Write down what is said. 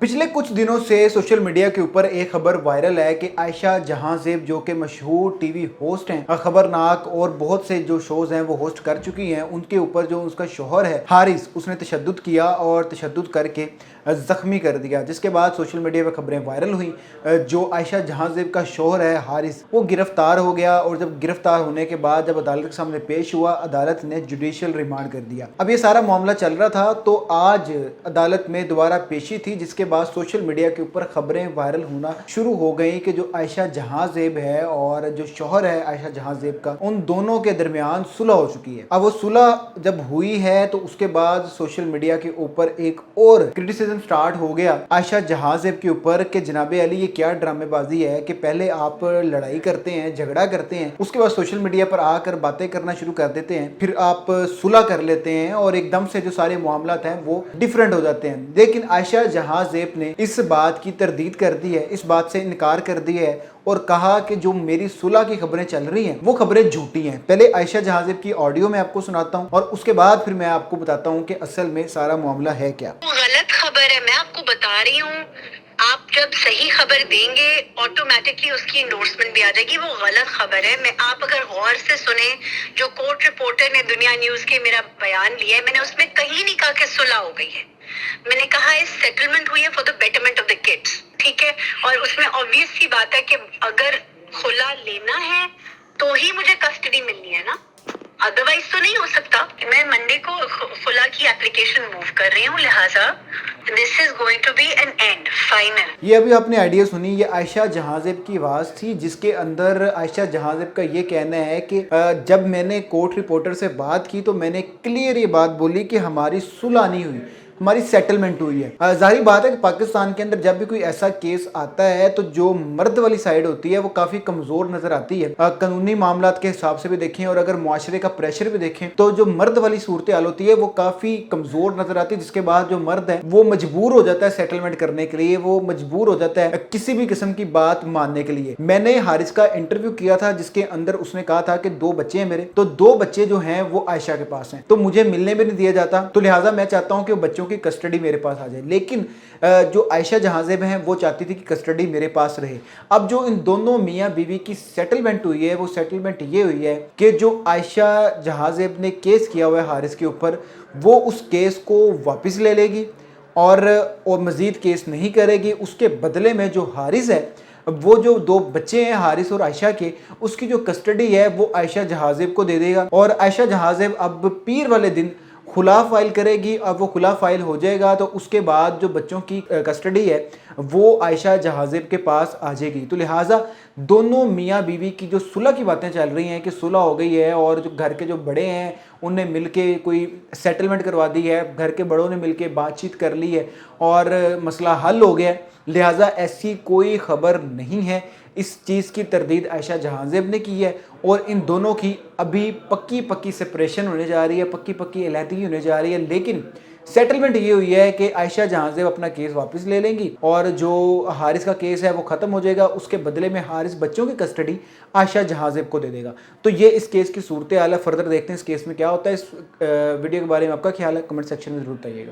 पिछले कुछ दिनों से सोशल मीडिया के ऊपर एक खबर वायरल है कि आयशा जहां ज़ेब जो कि मशहूर टीवी होस्ट हैं, खबरनाक और बहुत से जो शोज़ हैं वो होस्ट कर चुकी हैं, उनके ऊपर जो उसका शोहर है हारिस, उसने तशद्दुद किया और तशद्दुद करके ज़ख्मी कर दिया, जिसके बाद सोशल मीडिया पर खबरें वायरल हुई। जो आयशा जहां ज़ेब का शोहर है हारिस, वो गिरफ्तार हो गया और जब गिरफ्तार होने के बाद जब अदालत के सामने पेश हुआ, अदालत ने जुडिशल रिमांड कर दिया। अब ये सारा मामला चल रहा था तो आज अदालत में दोबारा पेशी थी, जिसके बाद सोशल मीडिया के ऊपर खबरें वायरल होना शुरू हो गई कि जो आयशा जहां ज़ेब है और जो शोहर है आयशा जहां ज़ेब का, उन दोनों के दरमियान सुलह हो चुकी है। अब वो सुलह जब हुई है तो उसके बाद सोशल मीडिया के ऊपर एक और क्रिटिसिज्म स्टार्ट हो गया आयशा जहां ज़ेब के ऊपर कि जनाबे अली ये क्या ड्रामेबाजी है कि पहले आप लड़ाई करते हैं, झगड़ा करते हैं, उसके बाद सोशल मीडिया पर आकर बातें करना शुरू कर देते हैं, फिर आप सुलह कर लेते हैं और एकदम से जो सारे मामलात हैं वो डिफरेंट हो जाते हैं। लेकिन आयशा जहां ज़ेब ने इस बात की तरदीद कर दी है, इस बात से इनकार कर दिया है और कहा कि जो मेरी सुलह की खबरें चल रही हैं वो खबरें झूठी हैं। पहले आयशा जहां ज़ेब की ऑडियो मैं आपको सुनाता हूं और उसके बाद फिर मैं आपको बताता हूं कि असल में सारा मामला है क्या। गलत खबर है, मैं आपको बता रही हूँ। आप जब सही खबर देंगे ऑटोमेटिकली उसकी इंडोर्समेंट भी आ जाएगी। वो गलत खबर है। मैं आप अगर गौर से सुने, जो कोर्ट रिपोर्टर ने दुनिया न्यूज के मेरा बयान लिया है, मैंने उसमें कहीं नहीं कहा कि सुलह हो गई है। मैंने कहा है सेटलमेंट हुई है for the betterment of the kids, ठीक है। और उसमें ऑब्वियस सी बात है कि अगर खुला लेना है तो ही मुझे कस्टडी मिलनी है ना, अदरवाइज तो नहीं हो सकता। मैं मंडे को खुला की एप्लीकेशन मूव कर रही हूँ, लिहाजा this is going to be an end final. ये अभी आपने आइडिया सुनी, ये आयशा जहां ज़ेब की आवाज़ थी जिसके अंदर आयशा जहां ज़ेब का ये कहना है कि जब मैंने कोर्ट रिपोर्टर से बात की तो मैंने क्लियर ये बात बोली कि हमारी सुलह नहीं हुई, हमारी सेटलमेंट हुई है। जाहिर बात है कि पाकिस्तान के अंदर जब भी कोई ऐसा केस आता है तो जो मर्द वाली साइड होती है वो काफ़ी कमज़ोर नज़र आती है। कानूनी मामलात के हिसाब से भी देखें और अगर मुआशरे का प्रेशर भी देखें तो जो मर्द वाली सूरत हाल होती है वो काफ़ी कमज़ोर नज़र आती है, जिसके बाद जो मर्द है वो मजबूर हो जाता है सेटलमेंट करने के लिए, वो मजबूर हो जाता है किसी भी किस्म की बात मानने के लिए। मैंने हारिस का इंटरव्यू किया था जिसके अंदर उसने कहा था कि 2 बच्चे हैं मेरे, तो 2 बच्चे जो हैं वो आयशा के पास हैं, तो मुझे मिलने भी नहीं दिया जाता, तो लिहाजा मैं चाहता हूँ कि बच्चों की कस्टडी मेरे पास आ जाए। लेकिन जो आयशा जहां ज़ेब हैं वो चाहती थी कि कस्टडी मेरे पास रहे। अब जो इन दोनों मियाँ बीवी की सेटलमेंट हुई है वो सेटलमेंट ये हुई है कि जो आयशा जहां ज़ेब ने केस किया हुआ है हारिस के ऊपर, वो उस केस को वापस ले लेगी और मज़ीद केस नहीं करेगी। उसके बदले में जो हारिस है, वो जो 2 बच्चे हैं हारिस और आयशा के, उसकी जो कस्टडी है वो आयशा जहां ज़ेब को दे देगा और आयशा जहां ज़ेब अब पीर वाले दिन खुला फाइल करेगी। अब वो खुला फाइल हो जाएगा तो उसके बाद जो बच्चों की कस्टडी है वो आयशा जहां ज़ेब के पास आ जाएगी। तो लिहाजा दोनों मियाँ बीवी की जो सुलह की बातें चल रही हैं कि सुलह हो गई है और जो घर के जो बड़े हैं उनने मिलके कोई सेटलमेंट करवा दी है, घर के बड़ों ने मिलके बातचीत कर ली है और मसला हल हो गया है, लिहाजा ऐसी कोई खबर नहीं है। इस चीज़ की तरदीद आयशा जहां ज़ेब ने की है और इन दोनों की अभी पक्की पक्की सेपरेशन होने जा रही है, पक्की पक्की अलहदगी होने जा रही है। लेकिन सेटलमेंट ये हुई है कि आयशा जहां ज़ेब अपना केस वापस ले लेंगी और जो हारिस का केस है वो ख़त्म हो जाएगा। उसके बदले में हारिस बच्चों की कस्टडी आयशा जहां ज़ेब को दे देगा। तो ये इस केस की सूरत हाल है। फर्दर देखते हैं इस केस में क्या होता है। इस वीडियो के बारे में आपका ख्याल है, कमेंट सेक्शन में ज़रूर बताइएगा।